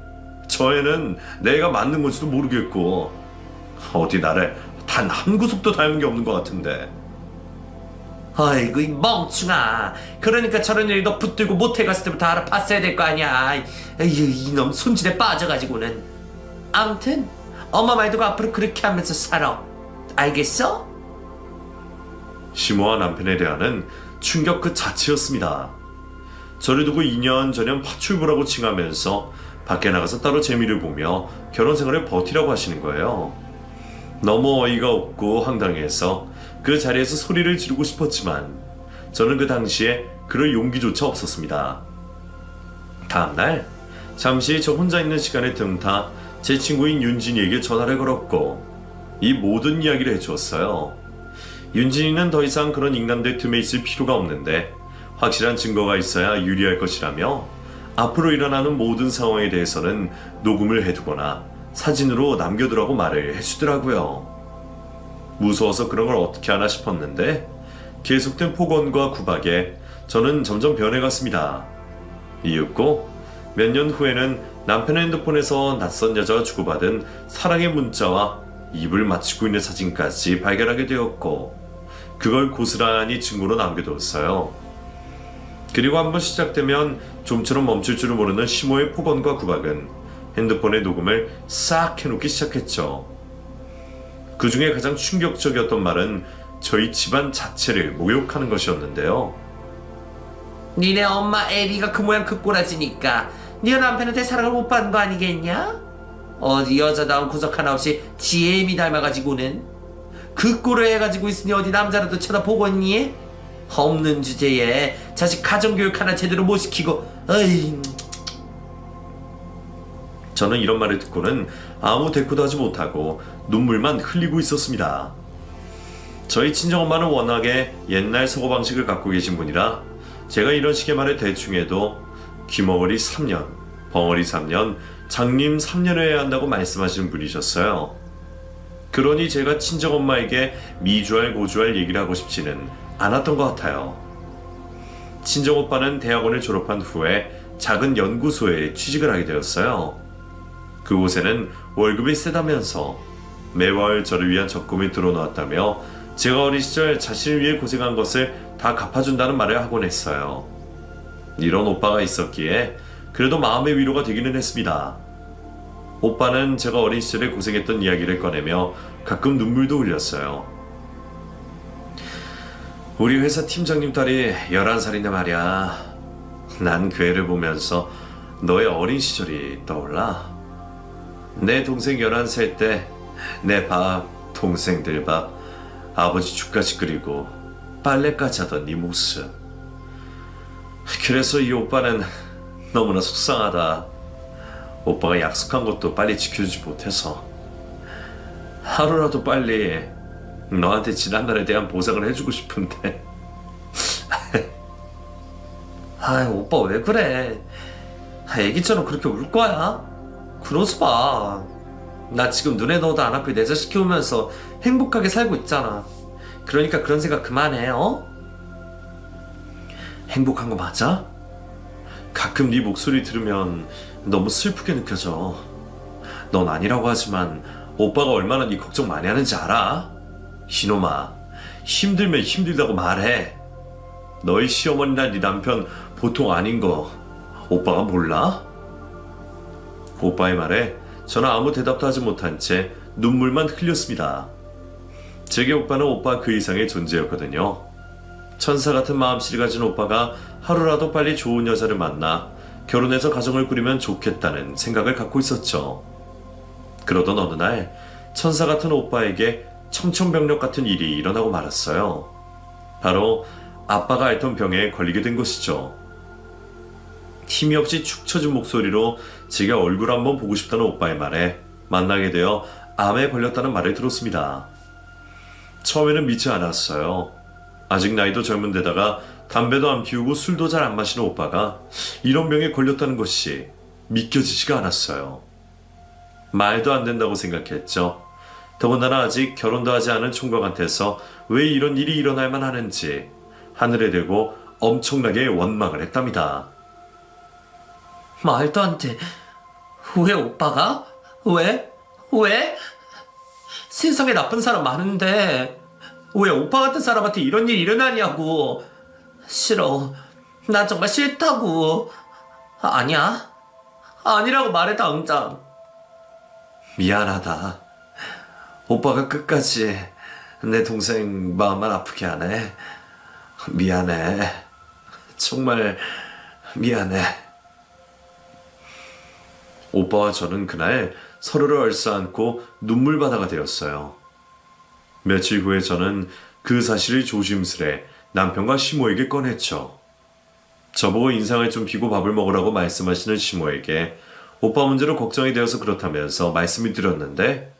저 애는 내가 맞는 건지도 모르겠고 어디 나를 단 한 구석도 닮은 게 없는 것 같은데. 아이고 이 멍충아. 그러니까 저런 일이 너 붙들고 모텔 갔을 때부터 알아봤어야 될 거 아니야. 이놈 손질에 빠져가지고는. 아무튼 엄마 말 듣고 앞으로 그렇게 하면서 살아. 알겠어? 시모와 남편에 대한 충격 그 자체였습니다. 저를 두고 2년 전년 파출부라고 칭하면서 밖에 나가서 따로 재미를 보며 결혼 생활을 버티라고 하시는 거예요. 너무 어이가 없고 황당해서 그 자리에서 소리를 지르고 싶었지만 저는 그 당시에 그럴 용기조차 없었습니다. 다음날 잠시 저 혼자 있는 시간에 틈타 제 친구인 윤진이에게 전화를 걸었고 이 모든 이야기를 해주었어요. 윤진이는 더 이상 그런 인간들 틈에 있을 필요가 없는데 확실한 증거가 있어야 유리할 것이라며 앞으로 일어나는 모든 상황에 대해서는 녹음을 해두거나 사진으로 남겨두라고 말을 해주더라고요. 무서워서 그런 걸 어떻게 하나 싶었는데 계속된 폭언과 구박에 저는 점점 변해갔습니다. 이윽고 몇 년 후에는 남편의 핸드폰에서 낯선 여자와 주고받은 사랑의 문자와 입을 맞추고 있는 사진까지 발견하게 되었고 그걸 고스란히 증거로 남겨두었어요. 그리고 한번 시작되면 좀처럼 멈출 줄을 모르는 시모의 폭언과 구박은 핸드폰의 녹음을 싹 해놓기 시작했죠. 그 중에 가장 충격적이었던 말은 저희 집안 자체를 모욕하는 것이었는데요. 니네 엄마 애리가 그 모양 그 꼬라지니까 네 남편한테 사랑을 못 받는 거 아니겠냐? 어디 여자다운 구석 하나 없이 지혜미 닮아가지고는 그 꼴을 해가지고 있으니 어디 남자라도 쳐다보겠니? 없는 주제에 자식 가정교육 하나 제대로 못 시키고. 어이. 저는 이런 말을 듣고는 아무 대꾸도 하지 못하고 눈물만 흘리고 있었습니다. 저희 친정엄마는 워낙에 옛날 사고방식을 갖고 계신 분이라 제가 이런 식의 말을 대충 해도 귀머거리 3년, 벙어리 3년, 장님 3년을 해야 한다고 말씀하시는 분이셨어요. 그러니 제가 친정엄마에게 미주알 고주알 얘기를 하고 싶지는 않았던 것 같아요. 친정오빠는 대학원을 졸업한 후에 작은 연구소에 취직을 하게 되었어요. 그곳에는 월급이 세다면서 매월 저를 위한 적금을 들어놓았다며 제가 어린 시절 자신을 위해 고생한 것을 다 갚아준다는 말을 하곤 했어요. 이런 오빠가 있었기에 그래도 마음의 위로가 되기는 했습니다. 오빠는 제가 어린 시절에 고생했던 이야기를 꺼내며 가끔 눈물도 흘렸어요. 우리 회사 팀장님 딸이 11살인데 말이야. 난 그 애를 보면서 너의 어린 시절이 떠올라. 내 동생 11살 때 내 밥, 동생들 밥, 아버지 죽까지 끓이고 빨래까지 하던 네 모습. 그래서 이 오빠는 너무나 속상하다. 오빠가 약속한 것도 빨리 지켜주지 못해서 하루라도 빨리 너한테 지난날에 대한 보상을 해주고 싶은데. 아이 오빠 왜 그래? 애기처럼 그렇게 울 거야? 그러지 마. 나 지금 눈에 넣어도 안 아프게 내 자식 키우면서 행복하게 살고 있잖아. 그러니까 그런 생각 그만해, 어? 행복한 거 맞아? 가끔 네 목소리 들으면 너무 슬프게 느껴져. 넌 아니라고 하지만 오빠가 얼마나 네 걱정 많이 하는지 알아? 이놈아, 힘들면 힘들다고 말해. 너희 시어머니나 네 남편 보통 아닌 거 오빠가 몰라? 오빠의 말에 저는 아무 대답도 하지 못한 채 눈물만 흘렸습니다. 제게 오빠는 오빠 그 이상의 존재였거든요. 천사 같은 마음씨를 가진 오빠가 하루라도 빨리 좋은 여자를 만나 결혼해서 가정을 꾸리면 좋겠다는 생각을 갖고 있었죠. 그러던 어느 날 천사 같은 오빠에게 청천벽력 같은 일이 일어나고 말았어요. 바로 아빠가 앓던 병에 걸리게 된 것이죠. 힘이 없이 축 처진 목소리로 제가 얼굴 한번 보고 싶다는 오빠의 말에 만나게 되어 암에 걸렸다는 말을 들었습니다. 처음에는 믿지 않았어요. 아직 나이도 젊은 데다가 담배도 안 피우고 술도 잘 안 마시는 오빠가 이런 병에 걸렸다는 것이 믿겨지지가 않았어요. 말도 안 된다고 생각했죠. 더군다나 아직 결혼도 하지 않은 총각한테서 왜 이런 일이 일어날만 하는지 하늘에 대고 엄청나게 원망을 했답니다. 말도 안 돼. 왜 오빠가? 왜? 왜? 세상에 나쁜 사람 많은데 왜 오빠 같은 사람한테 이런 일이 일어나냐고. 싫어. 난 정말 싫다고. 아니야. 아니라고 말해 당장. 미안하다. 오빠가 끝까지 내 동생 마음만 아프게 하네. 미안해. 정말 미안해. 오빠와 저는 그날 서로를 얼싸안고 눈물바다가 되었어요. 며칠 후에 저는 그 사실을 조심스레 남편과 시모에게 꺼냈죠. 저보고 인상을 좀 비고 밥을 먹으라고 말씀하시는 시모에게 오빠 문제로 걱정이 되어서 그렇다면서 말씀을 드렸는데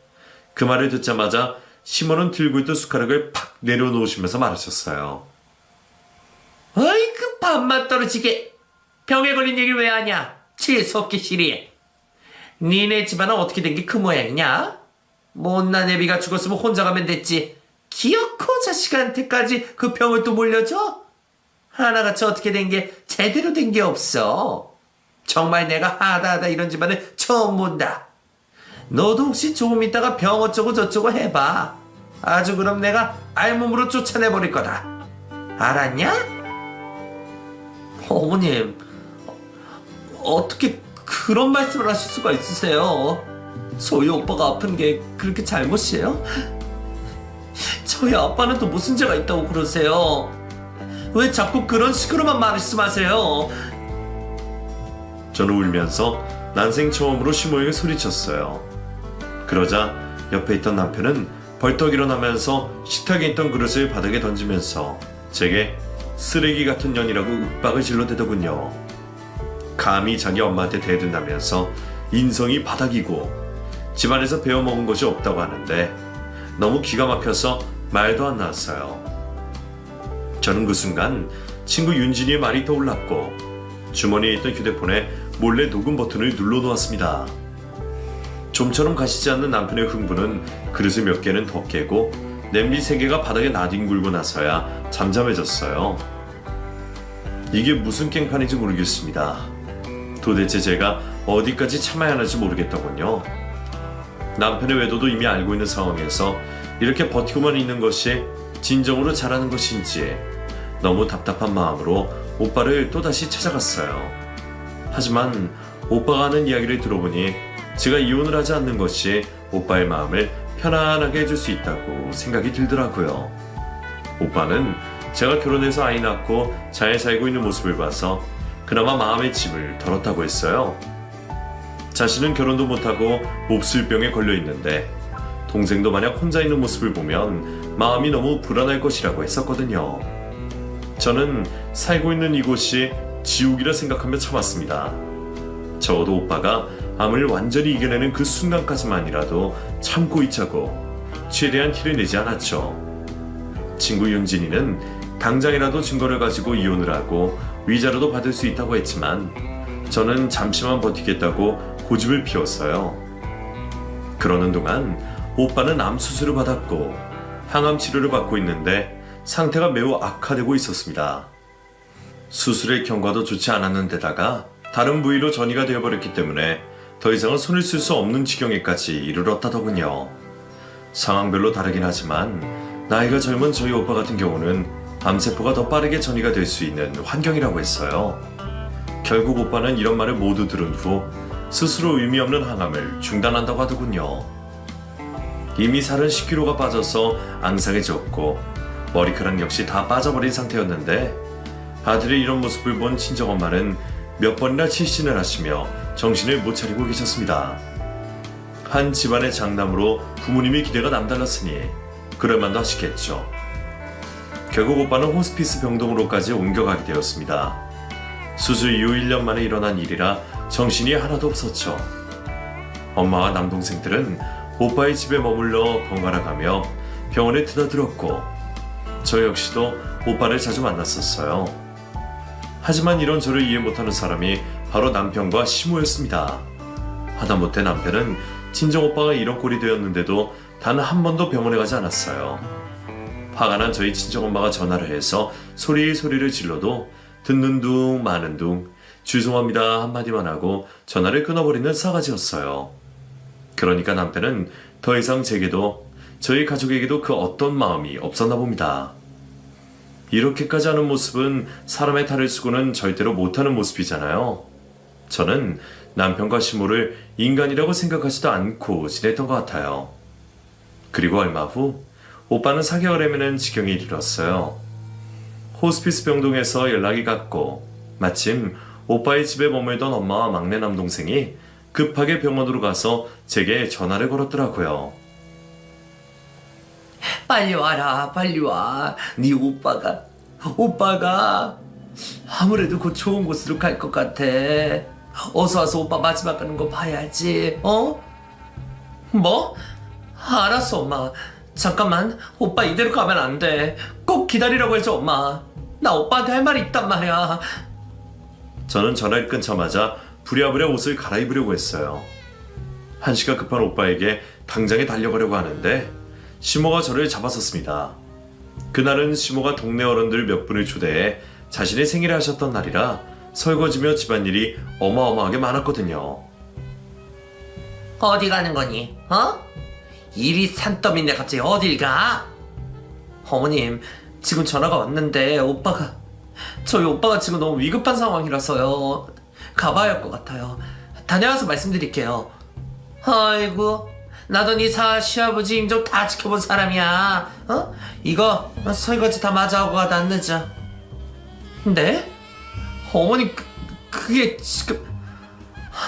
그 말을 듣자마자 시모는 들고 있던 숟가락을 팍 내려놓으시면서 말하셨어요. 어이 그 밥맛 떨어지게. 병에 걸린 얘기를 왜 하냐. 재수없게 시리해. 니네 집안은 어떻게 된 게 그 모양이냐? 못난 애비가 죽었으면 혼자 가면 됐지. 기어코 자식한테까지 그 병을 또 물려줘? 하나같이 어떻게 된 게 제대로 된 게 없어. 정말 내가 하다 이런 집안을 처음 본다. 너도 혹시 조금 있다가 병 어쩌고 저쩌고 해봐. 아주 그럼 내가 알몸으로 쫓아내버릴 거다. 알았냐? 어머님, 어떻게 그런 말씀을 하실 수가 있으세요? 저희 오빠가 아픈 게 그렇게 잘못이에요? 저희 아빠는 또 무슨 죄가 있다고 그러세요? 왜 자꾸 그런 식으로만 말씀하세요? 저는 울면서 난생 처음으로 시모에게 소리쳤어요. 그러자 옆에 있던 남편은 벌떡 일어나면서 식탁에 있던 그릇을 바닥에 던지면서 제게 쓰레기 같은 년이라고 윽박을 질러대더군요. 감히 자기 엄마한테 대든다면서 인성이 바닥이고 집안에서 배워먹은 것이 없다고 하는데 너무 기가 막혀서 말도 안 나왔어요. 저는 그 순간 친구 윤진이의 말이 떠올랐고 주머니에 있던 휴대폰에 몰래 녹음 버튼을 눌러놓았습니다. 좀처럼 가시지 않는 남편의 흥분은 그릇을 몇 개는 더 깨고 냄비 3개가 바닥에 나뒹굴고 나서야 잠잠해졌어요. 이게 무슨 깽판인지 모르겠습니다. 도대체 제가 어디까지 참아야 하는지 모르겠더군요. 남편의 외도도 이미 알고 있는 상황에서 이렇게 버티고만 있는 것이 진정으로 잘하는 것인지 너무 답답한 마음으로 오빠를 또다시 찾아갔어요. 하지만 오빠가 하는 이야기를 들어보니 제가 이혼을 하지 않는 것이 오빠의 마음을 편안하게 해줄 수 있다고 생각이 들더라고요. 오빠는 제가 결혼해서 아이 낳고 잘 살고 있는 모습을 봐서 그나마 마음의 짐을 덜었다고 했어요. 자신은 결혼도 못하고 몹쓸병에 걸려 있는데 동생도 만약 혼자 있는 모습을 보면 마음이 너무 불안할 것이라고 했었거든요. 저는 살고 있는 이곳이 지옥이라 생각하며 참았습니다. 적어도 오빠가 암을 완전히 이겨내는 그 순간까지만이라도 참고 있자고 최대한 티를 내지 않았죠. 친구 윤진이는 당장이라도 증거를 가지고 이혼을 하고 위자료도 받을 수 있다고 했지만 저는 잠시만 버티겠다고 고집을 피웠어요. 그러는 동안 오빠는 암 수술을 받았고 항암 치료를 받고 있는데 상태가 매우 악화되고 있었습니다. 수술의 경과도 좋지 않았는 데다가 다른 부위로 전이가 되어버렸기 때문에 더 이상은 손을 쓸 수 없는 지경에까지 이르렀다더군요. 상황별로 다르긴 하지만 나이가 젊은 저희 오빠 같은 경우는 암세포가 더 빠르게 전이가 될 수 있는 환경이라고 했어요. 결국 오빠는 이런 말을 모두 들은 후 스스로 의미 없는 항암을 중단한다고 하더군요. 이미 살은 10kg가 빠져서 앙상해졌고 머리카락 역시 다 빠져버린 상태였는데 아들의 이런 모습을 본 친정엄마는 몇 번이나 실신을 하시며 정신을 못 차리고 계셨습니다. 한 집안의 장남으로 부모님의 기대가 남달랐으니 그럴만도 하시겠죠. 결국 오빠는 호스피스 병동으로까지 옮겨가게 되었습니다. 수술 이후 1년 만에 일어난 일이라 정신이 하나도 없었죠. 엄마와 남동생들은 오빠의 집에 머물러 번갈아 가며 병원에 드나들었고 저 역시도 오빠를 자주 만났었어요. 하지만 이런 저를 이해 못하는 사람이 바로 남편과 시모였습니다. 하다못해 남편은 친정오빠가 이런 꼴이 되었는데도 단 한 번도 병원에 가지 않았어요. 화가 난 저희 친정엄마가 전화를 해서 소리를 질러도 듣는 둥 마는 둥 죄송합니다 한마디만 하고 전화를 끊어버리는 싸가지였어요. 그러니까 남편은 더 이상 제게도 저희 가족에게도 그 어떤 마음이 없었나 봅니다. 이렇게까지 하는 모습은 사람의 탈을 쓰고는 절대로 못하는 모습이잖아요. 저는 남편과 시모를 인간이라고 생각하지도 않고 지냈던 것 같아요. 그리고 얼마 후 오빠는 사경을 헤매는 지경에 이르렀어요. 호스피스 병동에서 연락이 갔고 마침 오빠의 집에 머물던 엄마와 막내 남동생이 급하게 병원으로 가서 제게 전화를 걸었더라고요. 빨리 와라, 빨리 와. 네 오빠가 아무래도 곧 좋은 곳으로 갈 것 같아. 어서 와서 오빠 마지막 가는 거 봐야지. 어? 뭐? 알았어, 엄마. 잠깐만, 오빠 이대로 가면 안 돼. 꼭 기다리라고 해줘, 엄마. 나 오빠한테 할 말이 있단 말이야. 저는 전화를 끊자마자 부랴부랴 옷을 갈아입으려고 했어요. 한시가 급한 오빠에게 당장에 달려가려고 하는데 시모가 저를 잡았었습니다. 그날은 시모가 동네 어른들 몇 분을 초대해 자신의 생일을 하셨던 날이라 설거지며 집안일이 어마어마하게 많았거든요. 어디 가는 거니? 어? 일이 산더미인데 갑자기 어딜 가? 어머님, 지금 전화가 왔는데 저희 오빠가 지금 너무 위급한 상황이라서요. 가봐야 할 것 같아요. 다녀와서 말씀드릴게요. 아이고, 나도 네 시아버지 임 좀 다 지켜본 사람이야. 어? 이거 설거지 다 마저 하고 가다 안 늦어. 네? 어머니, 그게 지금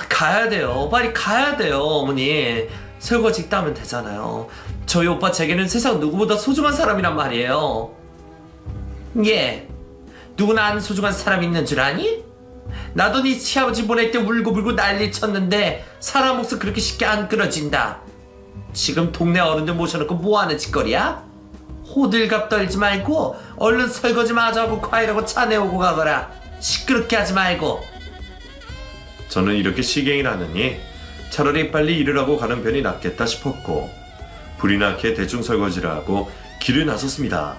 가야 돼요. 빨리 가야 돼요, 어머니. 설거지 이따 하면 되잖아요. 저희 오빠 제게는 세상 누구보다 소중한 사람이란 말이에요. 예, 누구나 아는 소중한 사람 있는 줄 아니? 나도 네 시아버지 보낼 때 울고불고 난리 쳤는데 사람 목숨 그렇게 쉽게 안 끊어진다. 지금 동네 어른들 모셔놓고 뭐하는 짓거리야? 호들갑 떨지 말고 얼른 설거지 마저 하고 과일하고 차 내오고 가거라. 시끄럽게 하지 말고. 저는 이렇게 시갱이 나느니 차라리 빨리 일을 하고 가는 편이 낫겠다 싶었고 불이 나게 대충 설거지를 하고 길을 나섰습니다.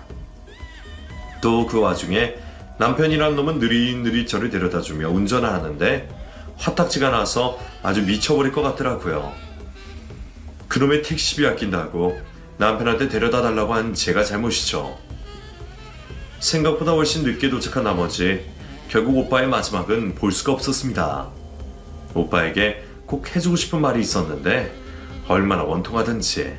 또 그 와중에 남편이란 놈은 느릿느릿 저를 데려다주며 운전을 하는데 화딱지가 나서 아주 미쳐버릴 것 같더라고요. 그놈의 택시비 아낀다고 남편한테 데려다 달라고 한 제가 잘못이죠. 생각보다 훨씬 늦게 도착한 나머지 결국 오빠의 마지막은 볼 수가 없었습니다. 오빠에게 꼭 해주고 싶은 말이 있었는데 얼마나 원통하든지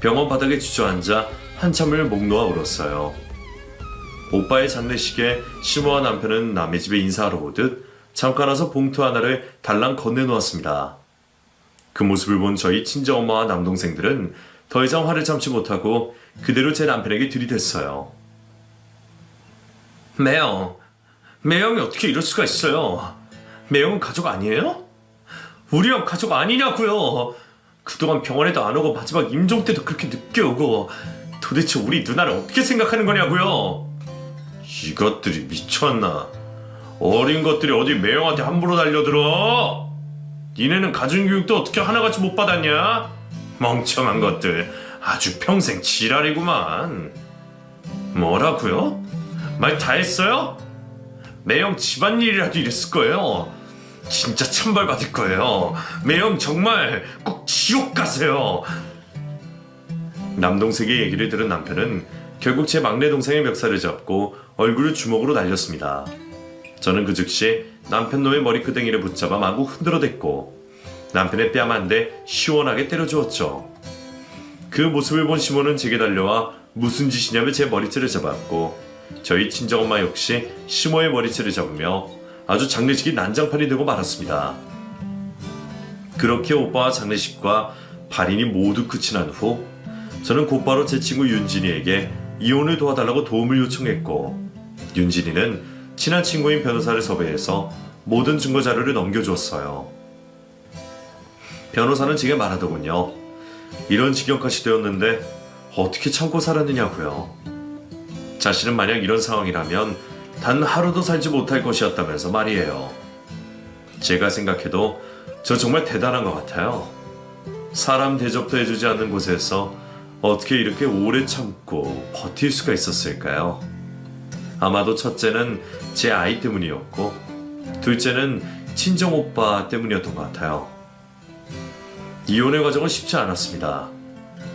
병원 바닥에 주저앉아 한참을 목 놓아 울었어요. 오빠의 장례식에 시모와 남편은 남의 집에 인사하러 오듯 잠깐 와서 봉투 하나를 달랑 건네놓았습니다. 그 모습을 본 저희 친정엄마와 남동생들은 더 이상 화를 참지 못하고 그대로 제 남편에게 들이댔어요. 매형이 어떻게 이럴 수가 있어요? 매형은 가족 아니에요? 우리 형 가족 아니냐고요. 그동안 병원에도 안 오고 마지막 임종 때도 그렇게 늦게 오고 도대체 우리 누나를 어떻게 생각하는 거냐고요. 이것들이 미쳤나. 어린 것들이 어디 매형한테 함부로 달려들어. 니네는 가정교육도 어떻게 하나같이 못 받았냐? 멍청한 것들. 아주 평생 지랄이구만. 뭐라고요? 말 다 했어요? 매형 집안일이라도 이랬을 거예요. 진짜 천벌 받을 거예요. 매형 정말 꼭 지옥 가세요. 남동생의 얘기를 들은 남편은 결국 제 막내 동생의 멱살을 잡고 얼굴을 주먹으로 날렸습니다. 저는 그 즉시 남편 놈의 머리끄댕이를 붙잡아 마구 흔들어댔고 남편의 뺨 한 대 시원하게 때려주었죠. 그 모습을 본 시몬은 제게 달려와 무슨 짓이냐며 제 머리채를 잡았고 저희 친정엄마 역시 시모의 머리채를 잡으며 아주 장례식이 난장판이 되고 말았습니다. 그렇게 오빠와 장례식과 발인이 모두 끝이 난 후 저는 곧바로 제 친구 윤진이에게 이혼을 도와달라고 도움을 요청했고 윤진이는 친한 친구인 변호사를 섭외해서 모든 증거 자료를 넘겨주었어요. 변호사는 제게 말하더군요. 이런 지경까지 되었는데 어떻게 참고 살았느냐고요. 자신은 만약 이런 상황이라면 단 하루도 살지 못할 것이었다면서 말이에요. 제가 생각해도 저 정말 대단한 것 같아요. 사람 대접도 해주지 않는 곳에서 어떻게 이렇게 오래 참고 버틸 수가 있었을까요? 아마도 첫째는 제 아이 때문이었고 둘째는 친정오빠 때문이었던 것 같아요. 이혼의 과정은 쉽지 않았습니다.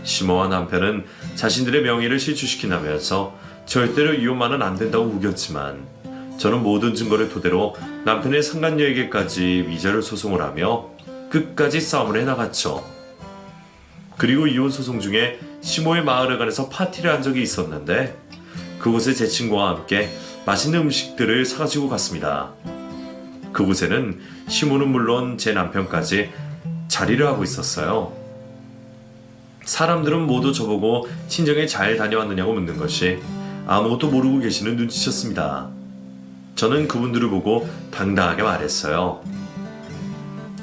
시모와 남편은 자신들의 명예를 실추시킨다면서 절대로 이혼만은 안 된다고 우겼지만 저는 모든 증거를 토대로 남편의 상간녀에게까지 위자료 소송을 하며 끝까지 싸움을 해나갔죠. 그리고 이혼 소송 중에 시모의 마을에 관해서 파티를 한 적이 있었는데 그곳에 제 친구와 함께 맛있는 음식들을 사가지고 갔습니다. 그곳에는 시모는 물론 제 남편까지 자리를 하고 있었어요. 사람들은 모두 저보고 친정에 잘 다녀왔느냐고 묻는 것이 아무것도 모르고 계시는 눈치셨습니다. 저는 그분들을 보고 당당하게 말했어요.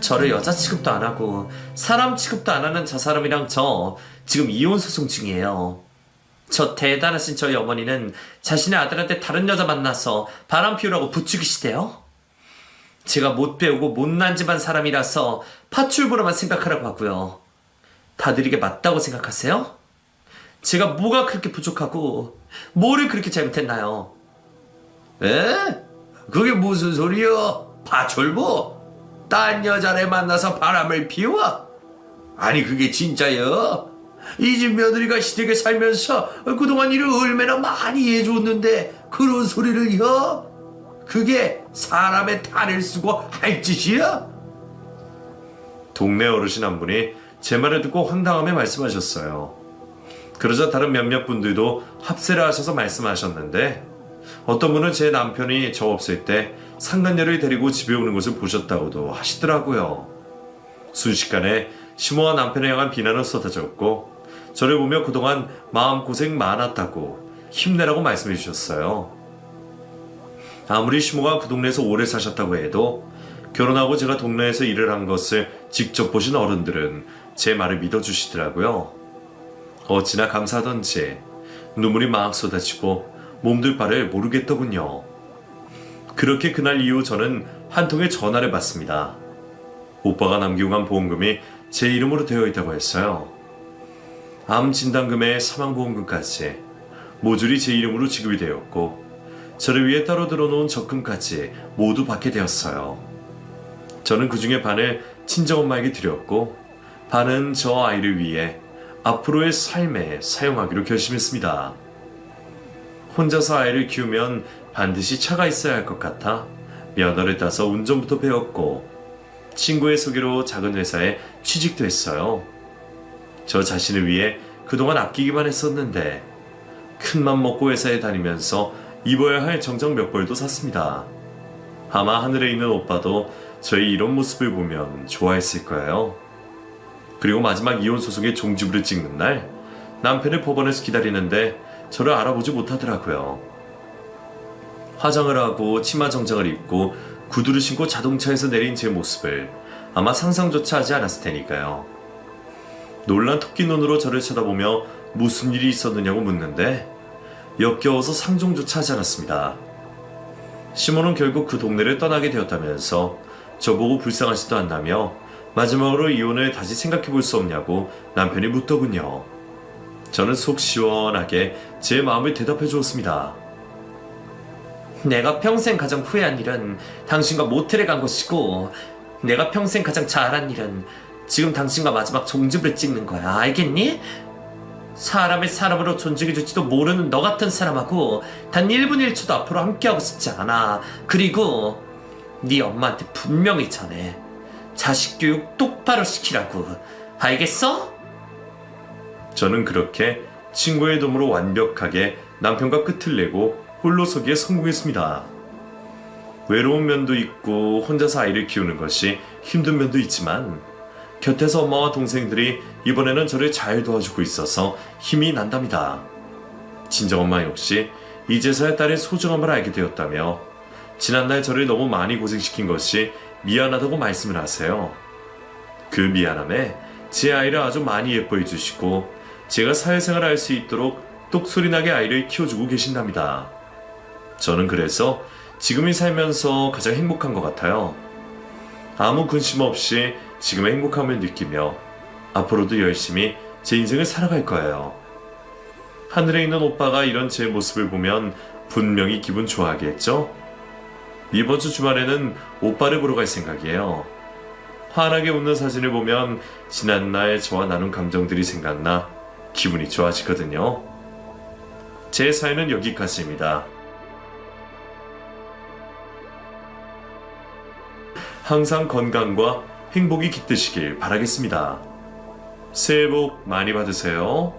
저를 여자 취급도 안 하고 사람 취급도 안 하는 저 사람이랑 저 지금 이혼 소송 중이에요. 저 대단하신 저희 어머니는 자신의 아들한테 다른 여자 만나서 바람 피우라고 부추기시대요. 제가 못 배우고 못난 집안 사람이라서 파출부로만 생각하라고 하고요. 다들 이게 맞다고 생각하세요? 제가 뭐가 그렇게 부족하고 뭐를 그렇게 잘못했나요? 에? 그게 무슨 소리여? 파출부? 딴 여자를 만나서 바람을 피워? 아니 그게 진짜여? 이 집 며느리가 시댁에 살면서 그동안 일을 얼마나 많이 해줬는데 그런 소리를 여? 그게 사람의 탈을 쓰고 할 짓이야? 동네 어르신 한 분이 제 말을 듣고 황당함에 말씀하셨어요. 그러자 다른 몇몇 분들도 합세를 하셔서 말씀하셨는데 어떤 분은 제 남편이 저 없을 때 상간녀를 데리고 집에 오는 것을 보셨다고도 하시더라고요. 순식간에 시모와 남편에 향한 비난은 쏟아졌고 저를 보며 그동안 마음고생 많았다고 힘내라고 말씀해 주셨어요. 아무리 시모가 그 동네에서 오래 사셨다고 해도 결혼하고 제가 동네에서 일을 한 것을 직접 보신 어른들은 제 말을 믿어주시더라고요. 어찌나 감사하던지 눈물이 막 쏟아지고 몸둘 바를 모르겠더군요. 그렇게 그날 이후 저는 한 통의 전화를 받습니다. 오빠가 남기고 간 보험금이 제 이름으로 되어 있다고 했어요. 암 진단금에 사망보험금까지 모조리 제 이름으로 지급이 되었고 저를 위해 따로 들어놓은 적금까지 모두 받게 되었어요. 저는 그 중에 반을 친정엄마에게 드렸고 반은 저 아이를 위해 앞으로의 삶에 사용하기로 결심했습니다. 혼자서 아이를 키우면 반드시 차가 있어야 할 것 같아 면허를 따서 운전부터 배웠고 친구의 소개로 작은 회사에 취직도 했어요. 저 자신을 위해 그동안 아끼기만 했었는데 큰맘 먹고 회사에 다니면서 입어야 할 정장 몇 벌도 샀습니다. 아마 하늘에 있는 오빠도 저의 이런 모습을 보면 좋아했을 거예요. 그리고 마지막 이혼 소송의 종지부를 찍는 날 남편을 법원에서 기다리는데 저를 알아보지 못하더라고요. 화장을 하고 치마 정장을 입고 구두를 신고 자동차에서 내린 제 모습을 아마 상상조차 하지 않았을 테니까요. 놀란 토끼 눈으로 저를 쳐다보며 무슨 일이 있었느냐고 묻는데 역겨워서 상종조차 하지 않았습니다. 시몬은 결국 그 동네를 떠나게 되었다면서 저보고 불쌍하지도 않다며 마지막으로 이혼을 다시 생각해 볼 수 없냐고 남편이 묻더군요. 저는 속 시원하게 제 마음을 대답해 주었습니다. 내가 평생 가장 후회한 일은 당신과 모텔에 간 것이고, 내가 평생 가장 잘한 일은 지금 당신과 마지막 종즙을 찍는 거야. 알겠니? 사람을 사람으로 존중해줄지도 모르는 너 같은 사람하고 단 1분 1초도 앞으로 함께하고 싶지 않아. 그리고 네 엄마한테 분명히 전해. 자식 교육 똑바로 시키라고. 알겠어? 저는 그렇게 친구의 도움으로 완벽하게 남편과 끝을 내고 홀로 서기에 성공했습니다. 외로운 면도 있고 혼자서 아이를 키우는 것이 힘든 면도 있지만 곁에서 엄마와 동생들이 이번에는 저를 잘 도와주고 있어서 힘이 난답니다. 친정엄마 역시 이제서야 딸의 소중함을 알게 되었다며 지난날 저를 너무 많이 고생시킨 것이 미안하다고 말씀을 하세요. 그 미안함에 제 아이를 아주 많이 예뻐해 주시고 제가 사회생활을 할 수 있도록 똑소리나게 아이를 키워주고 계신답니다. 저는 그래서 지금이 살면서 가장 행복한 것 같아요. 아무 근심 없이 지금의 행복함을 느끼며 앞으로도 열심히 제 인생을 살아갈 거예요. 하늘에 있는 오빠가 이런 제 모습을 보면 분명히 기분 좋아하겠죠? 이번 주 주말에는 오빠를 보러 갈 생각이에요. 환하게 웃는 사진을 보면 지난날 저와 나눈 감정들이 생각나 기분이 좋아지거든요. 제 사연은 여기까지입니다. 항상 건강과 행복이 깃드시길 바라겠습니다. 새해 복 많이 받으세요.